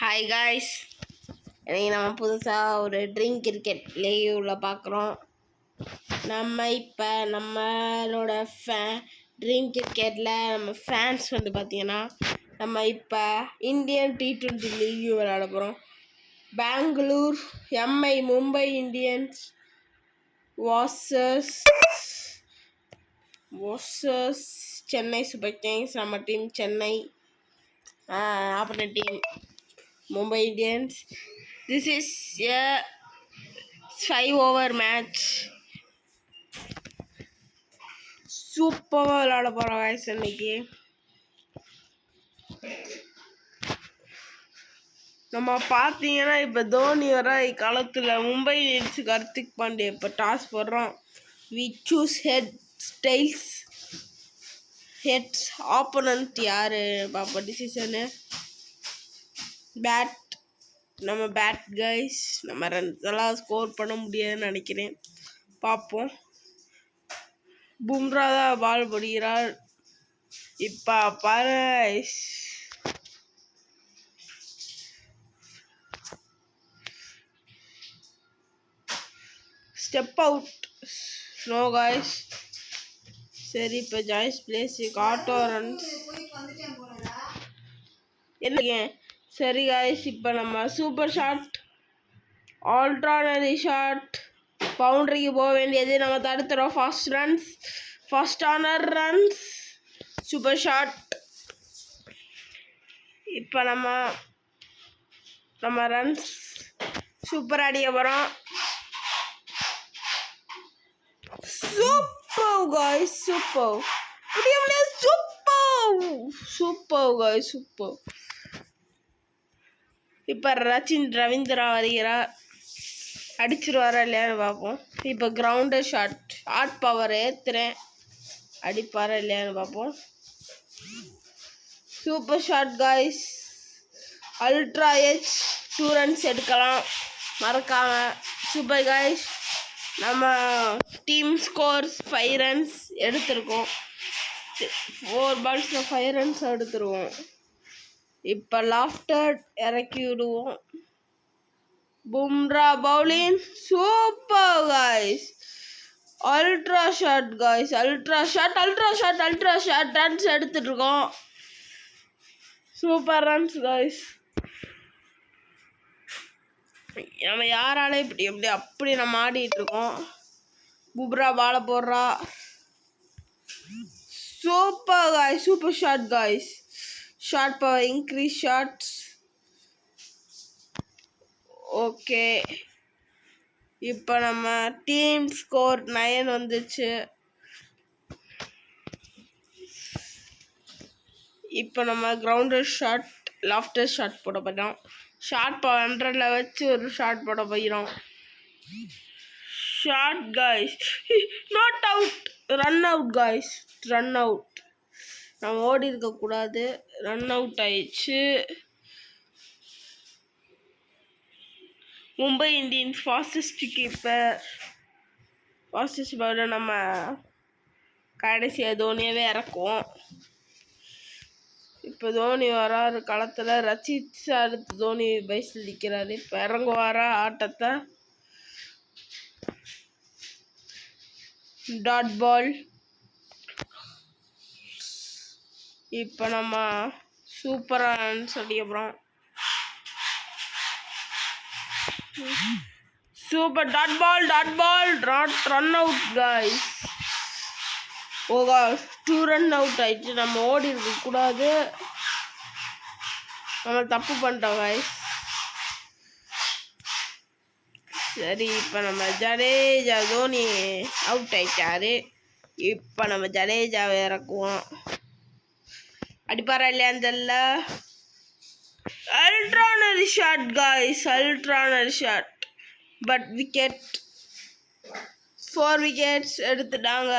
Hi guys, இன்றைக்கி நம்ம புதுசாக ஒரு ட்ரீம் கிரிக்கெட் லைவில் பார்க்குறோம். நம்ம இப்போ நம்மளோட ட்ரீம் கிரிக்கெட்டில் நம்ம ஃபேன்ஸ் பார்த்திங்கன்னா நம்ம இப்போ இந்தியன் T20 லீக் விளையாட போகிறோம். Bengaluru MI Mumbai Indians versus Chennai Super Kings. நம்ம team Chennai, opponent team Mumbai Indians. This is a 5-over match. சூப்பராக விளையாட போகிறோம் guys. இன்னைக்கு நம்ம பார்த்தீங்கன்னா இப்போ தோனி வர காலத்தில் மும்பை இந்தியன்ஸுக்கு ஹர்திக் பாண்டியா இப்போ டாஸ் போடுறோம். வி சூஸ் ஹெட்ஸ் ஆப்போனன்ட் யார் பாப்பா டிசிஷனு. நம்ம பேட் கைஸ், நம்ம ரன்ஸ் எல்லாம் ஸ்கோர் பண்ண முடியாதுன்னு நினைக்கிறேன். பார்ப்போம். பும்ரா தான் பால் போடுகிறார். இப்போ பாரு, ஸ்டெப் அவுட் நோ காய்ஸ். சரி, இப்போ ஜாய்ஸ் பிளேஸ் ஆட்டோ ரன்ஸ் என்ன. சரி காய்ஸ், இப்போ நம்ம சூப்பர் ஷாட், ஆல்ட்ரானரி ஷாட், பவுண்டரிக்கு போக வேண்டியது நம்ம தடுத்துறோம். ஃபர்ஸ்ட் ஆனர் ரன்ஸ், சூப்பர் ஷாட். இப்போ நம்ம ரன்ஸ் சூப்பர் அடிக்க போகிறோம். Super guys, super guys, super. இப்போ ரவீந்திரா வருகிறார். அடிச்சிருவாரா இல்லையான்னு பார்ப்போம். இப்போ கிரவுண்டர் ஷார்ட் பவர் ஏற்றுறேன். அடிப்பாரா இல்லையான்னு பார்ப்போம். Super shot guys, ultra H 2 runs எடுக்கலாம் மறக்காம. சூப்பர் காய்ஸ், நம்ம டீம் ஸ்கோர்ஸ் 5 runs எடுத்திருக்கோம். 4 balls 5 runs எடுத்துருவோம். இப்போ லாஃப்டர் இறக்கி விடுவோம். Bumrah bowling, super guys. Ultra shot guys, ultra shot runs எடுத்துட்டு இருக்கோம். Super runs guys. நம்ம யாரால அப்படி நம்ம ஆடிட்டு இருக்கோம். பும்ரா பால போடுறா. Super guys, super shot guys. Short power increase shots. Okay, இப்போ நம்ம டீம் ஸ்கோர் 9 வந்துச்சு. இப்போ நம்ம கிரவுண்டர் ஷாட், லாஃப்டர் ஷாட் போட போகிறோம். ஷார்ட் பவர் 100 வச்சு ஒரு ஷாட் போட போகிறோம். Shot guys, not out, run out guys, run out. நம்ம ஓடி இருக்கக்கூடாது, ரன் அவுட் ஆயிடுச்சு. மும்பை இந்தியன்ஸ் ஃபாஸ்டஸ்ட் பவுலர் நம்ம கடைசியாக தோனியாவே இறக்குவோம். இப்போ தோனி வராரு களத்தில். ரச்சித் அடுத்து தோனி பைஸில் நிற்கிறாரு. இப்போ இறங்குவாரா ஆட்டத்தை. Dot ball. இப்போ நம்ம சூப்பராக ரன்ஸ் அடிக்க போகிறோம். Super dot ball, run out guys. Okay, 2 run out ஆயிடுச்சு. நம்ம ஓடி இருக்கக்கூடாது, நம்ம தப்பு பண்ணிட்டோம் காய்ஸ். சரி, இப்போ நம்ம ஜடேஜா, தோனி அவுட் ஆயிட்டாரு. இப்போ நம்ம ஜடேஜாவை இறக்குவோம். அடிப்பாரா இல்லையான்னு தெரியல. Ordinary shot guys, ordinary shot. But wicket, 4 wickets எடுத்துட்டாங்க.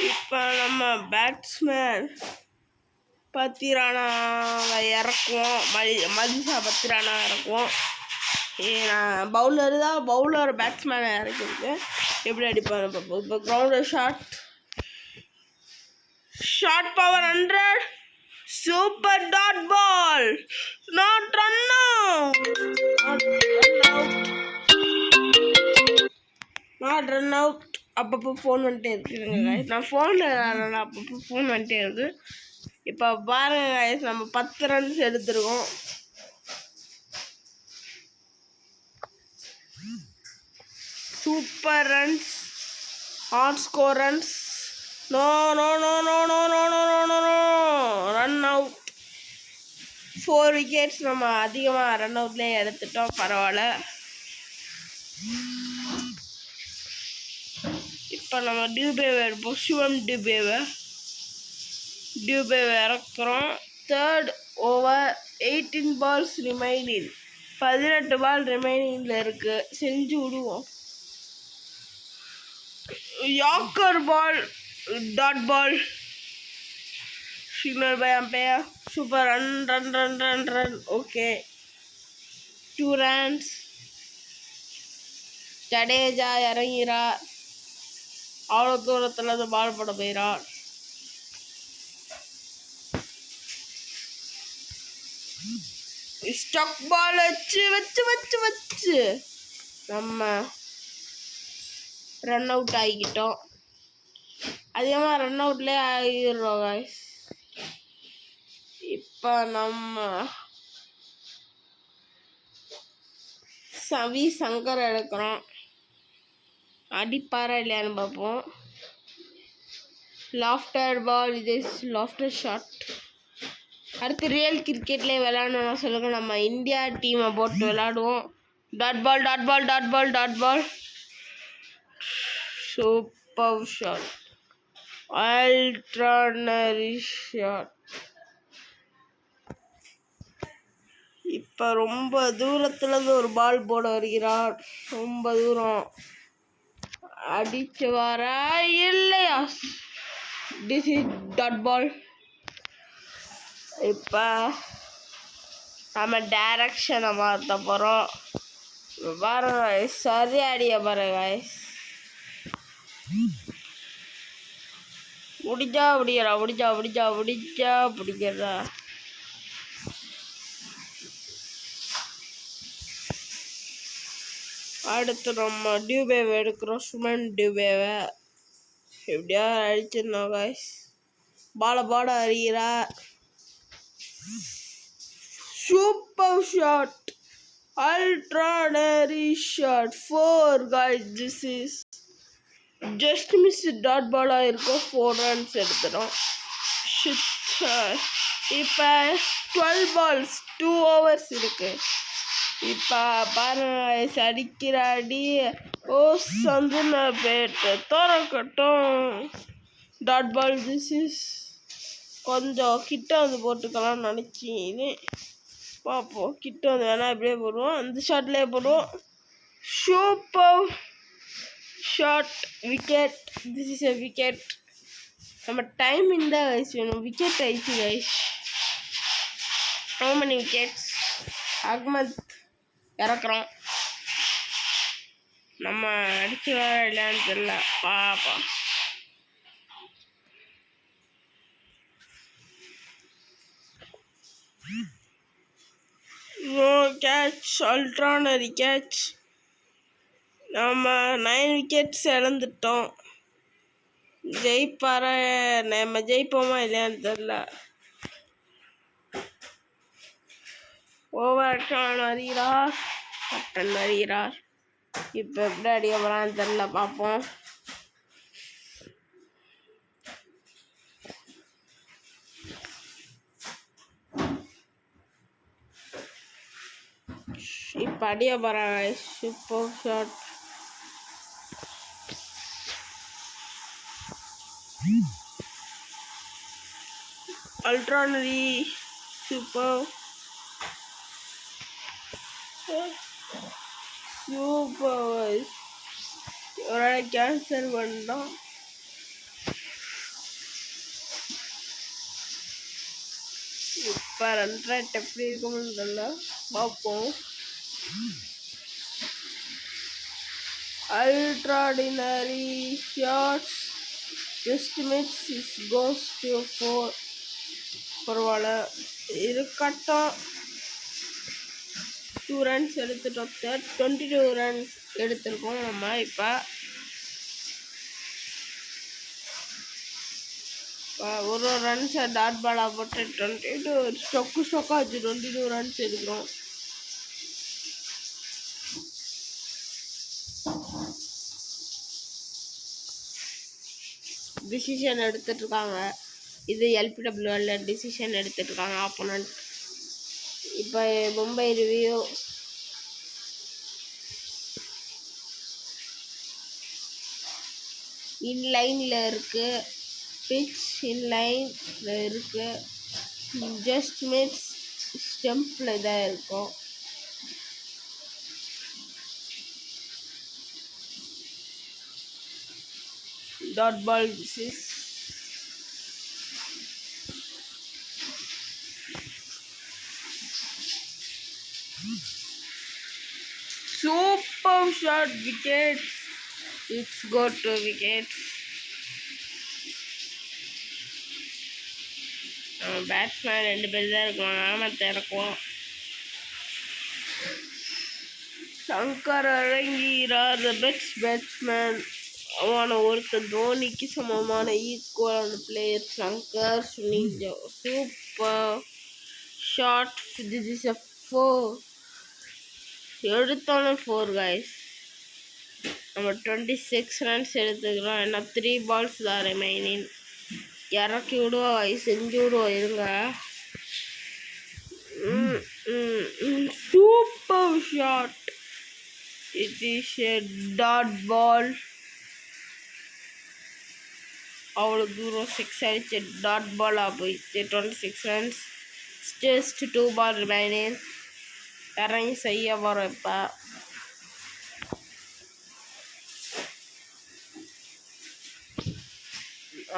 இப்போ நம்ம பேட்ஸ்மேன் பத்திரானாவை இறக்குவோம். மதிஷா பத்திரானா இறக்குவோம். பவுலர் பேட்ஸ்மேனை இறக்கிருக்கு. எப்படி அடிப்பாரு பார்ப்போம். இப்போ grounder shot, short power 100, Super dot ball. Not run out. Not run out. அப்பப்போ ஃபோன் வந்துட்டே இருக்குங்க. நான் ஃபோனில் அப்பப்போ ஃபோன் வந்துட்டே இருக்கு. இப்போ பாருங்க நம்ம 10 ரன்ஸ் எடுத்துருக்கோம். Super runs, hot score runs. No no no no no no no no no no run out. 4 wickets நம்ம அதிகமாக ரன் அவுட்லேயே எடுத்துட்டோம். பரவாயில்ல. இப்போ நம்ம டியூபேவை எடுப்போம். சிவம் டியூபேவை இறக்குறோம். 3rd over, 18 balls remaining. 18 ball ரிமைனிங்கில் இருக்கு. செஞ்சு விடுவோம். Yorker ball, dot ball. Signal by umpire. Super. Run run run run run. Okay, 2 runs. Jadeja இறங்கிறார். அவ்வளோ தூரத்தில் அந்த பால் போட போயிறார். ஸ்டக் பால் வச்சு வச்சு வச்சு வச்சு நம்ம ரன் அவுட் ஆகிக்கிட்டோம். அதிகமாக ரன் அவுட்லேயே ஆகிடுறோம் guys. இப்போ நம்ம சவி சங்கர் எடுக்கிறோம். அடிப்பாரா இல்லையான்னு பார்ப்போம். Lofter ball. இது லாஃப்டர் ஷாட். அடுத்து ரியல் கிரிக்கெட்லேயே விளையாடணும்னா சொல்லுங்க, நம்ம இந்தியா டீமை போட்டு விளையாடுவோம். Dot ball dot ball dot ball dot ball. Super shot. Ordinary shot. இப்போ ரொம்ப தூரத்துலேருந்து ஒரு பால் போட வருகிறார். ரொம்ப தூரம் அடிச்சு வர இல்லையா. This is dot ball. இப்போ நம்ம டைரக்ஷனை மாற்ற போகிறோம். பாருங்க, சரியா அடிய பாருங்க. முடிஞ்சா பிடிக்கிறா, முடிஞ்சா முடிஞ்சா முடிஞ்சா பிடிக்கிறா. அடுத்து நம்ம டியூபேவை எடுக்கிறோம். சுமன் டியூபேவை எப்படியா அடிச்சிருந்தோம் guys. பாட அறிகிறார். Super shot. Ordinary shot. 4 guys. This is just miss. Dot பாலாக இருக்கும். 4 runs எடுத்துடும். இப்போ 12 balls, 2 overs இருக்கு. இப்போ பாருங்க, அடிக்கிற அடி. ஓ சந்துன பேட்டு திறக்கட்டும். Dot ball. திஸ் இஸ் கொஞ்சம் கிட்ட வந்து போட்டுக்கலாம்னு நினச்சின்னு பார்ப்போம். கிட்ட வந்து வேணால் இப்படியே போடுவோம். அந்த ஷாட்லேயே போடுவோம். Super shot. Wicket. This is a wicket. நம்ம டைமிங் தான் கைஸ் வேணும். விக்கெட் ஆயிடுச்சு guys. How many wickets? Ahmad இறக்குறோம். நம்ம அடிச்சு வர இல்லைன்னு தெரியல. பாப்பா நோ கேட்ச். அல்ட்ரானரி கேட்ச். நம்ம 9 விக்கெட்ஸ் இழந்துட்டோம். ஜெயிப்பாரா, நம்ம ஜெயிப்போமா இல்லையான்னு தெரில. ஓவர் டான் அறிகிறார். கட்டன் அறிகிறார். இப்போ எப்படி அடிக்க போகிறான்னு தெரில. பார்ப்போம். இப்போ அடிக்க போகிறாங்க. Super shot. Ordinary super super. ஒரு கேன்சல் பண்ணோம். இப்போ ரன் ரேட் எப்படி இருக்கும்னு தெரியல. பார்ப்போம். Ultraordinary shots. Just miss. It goes to 4. பரவாயில்ல இருக்கட்டும். 2 runs எடுத்துட்டோம். 22 runs எடுத்திருக்கோம் நம்ம. இப்போ ஒரு ரன்ஸை டாட் பாலாக போட்டு 22 ஸ்டொக்காச்சு 22 runs எடுக்கிறோம். டிசிஷன் எடுத்துட்டு இருக்காங்க. இது எல்பிடபிள்யூஎல்ல டிசிஷன் எடுத்துட்டு இருக்காங்க ஆப்போனன்ட். இப்போ மும்பை ரிவ்யூ இன்லைனில் இருக்கு. பிட்ச் இன்லைனில் இருக்கு. ஜஸ்ட் மிட்ஸ் ஸ்டெம்பில் தான் இருக்கும். Dot ball. This is super shot, wickets. It's go to wickets. Batsman 2 பேர் தான் இருக்கும். நாமத்தை இறக்குவோம். சங்கர் அழங்கிறார் த பெஸ்ட் பேட்ஸ்மேன். அவன ஒருத்தர் தோனிக்கு சமமான ஈக்குவலான player Shankar. Super shot. This is a 4. எடுத்தாலும் 4 guys. நம்ம 26 runs எடுத்துக்கிறோம். என்ன 3 balls தான் ரிமைனிங். இறக்கி விடுவோம். செஞ்சு விடுவோம். இருங்க. Super shot. It is a dot ball. அவ்வளோ தூரம் 6 அடிச்சு டாட் பாலாக போயிடுச்சு. 26 runs. Just 2 ball remaining. இறங்கி செய்ய போகிறோம். இப்போ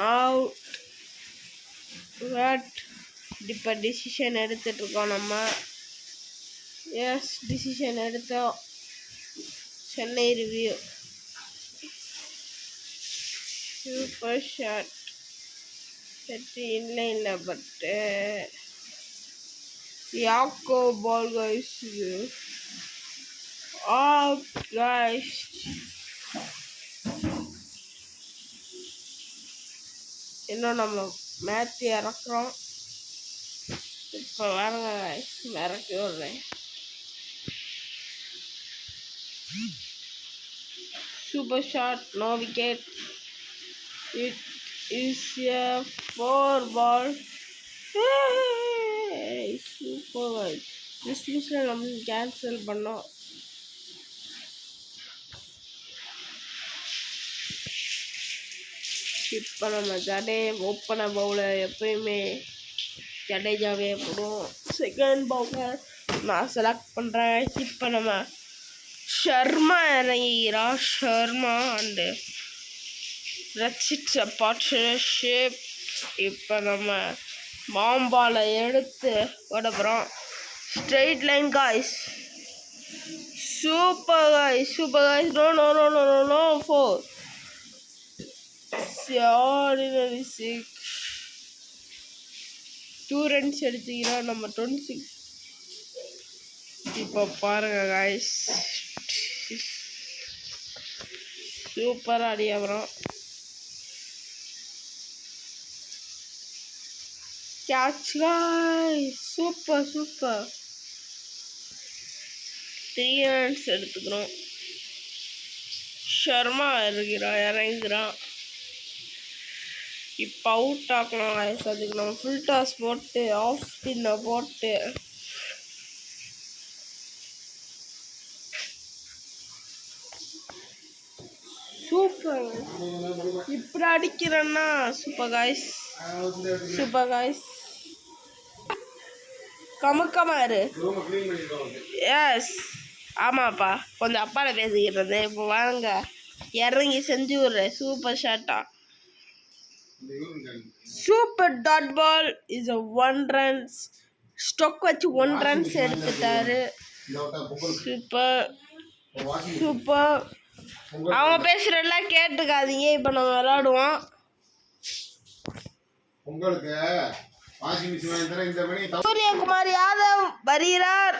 அவுட். இப்போ டிசிஷன் எடுத்துட்ருக்கோம் நம்ம. எஸ் டிசிஷன் எடுத்தோம். Chennai review super shot. சரி இன்லைனில் பட்டு யாக்கோ பால் guys. guys இன்னும் நம்ம மேட்ச் இறக்குறோம். இப்போ வரங்க guys. இறக்கி விடுறேன். Super shot. No wicket. It is a 4 ball. Super. டிஸ்மிஸில் நம்ம கேன்சல் பண்ணோம். இப்போ நம்ம ஓப்பன பவுலர் எப்பயுமே ஜடேஜாவே போடுவோம். செகண்ட் பவுலர் நான் செலக்ட் பண்ணுறேன். இப்போ நம்ம ஷர்மா இறங்கிறா. ஷர்மா அண்டு ரச்சிட்ஸ் பார்ட்னர்ஷிப். இப்போ நம்ம மாம்பாலை எடுத்து ஓட போகிறோம். Straight line guys. Super guys. Super guys. No 4. Ordinary 6. 2 runs எடுத்துக்கிறோம் நம்ம 26. இப்போ பாருங்க guys. சூப்பராக அடி அப்புறம் கேட்ச் guys. சூப்பர் 3 runs எடுத்துக்கிறோம். ஷர்மா இறங்குறான். இப்போ அவுட் ஆக்கலாம் guys. அதுக்கு நம்ம ஃபுல் டாஸ் போட்டு ஆஃப் ஸ்பின்னை போட்டு சூப்பர் இப்படி அடிக்கிறேன்னா சூப்பர் guys. கமுக்கமா இரு. எஸ் ஆமாப்பா. கொஞ்சம் அப்பால பேசிக்கிறது. இப்போ வாங்க இறங்கி செஞ்சு விட்றேன். சூப்பர் ஷாட்டா. Super dot ball is a 1 runs. ஸ்டொக் வச்சு 1 runs எடுத்துட்டாரு. சூப்பர். அவங்க பேசுறதெல்லாம் கேட்டுக்காதீங்க. இப்போ நம்ம விளையாடுவோம். உங்களுக்கு சூரியகுமார் யாதவ் வருகிறார்.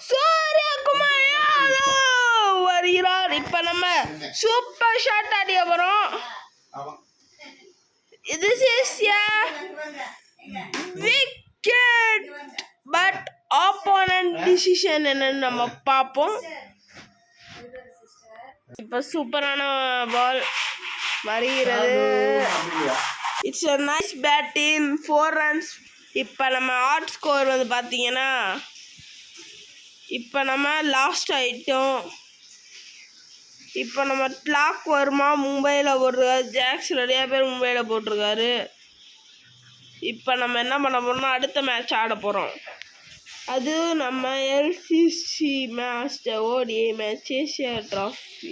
சூரியகுமார் யாதவ் வருகிறார். இப்ப நம்ம சூப்பர் ஷாட் அடிக்க போறோம். This is a wicket, but opponent decision என்னன்னு நம்ம பார்ப்போம். இப்ப சூப்பரான பால் வருகிறது. It's a nice bat in 4 runs. இப்போ நம்ம ஆட் ஸ்கோர் வந்து பார்த்தீங்கன்னா இப்போ நம்ம லாஸ்ட் ஆகிட்டோம். இப்போ நம்ம கிளாக் வருமா மும்பையில் போட்டிருக்காரு. ஜாக்ஸ் நிறையா பேர் மும்பையில் போட்டிருக்காரு. இப்போ நம்ம என்ன பண்ண போகிறோம்னா அடுத்த மேட்ச் ஆட போகிறோம். அது நம்ம LCC match ODI match Asia trophy.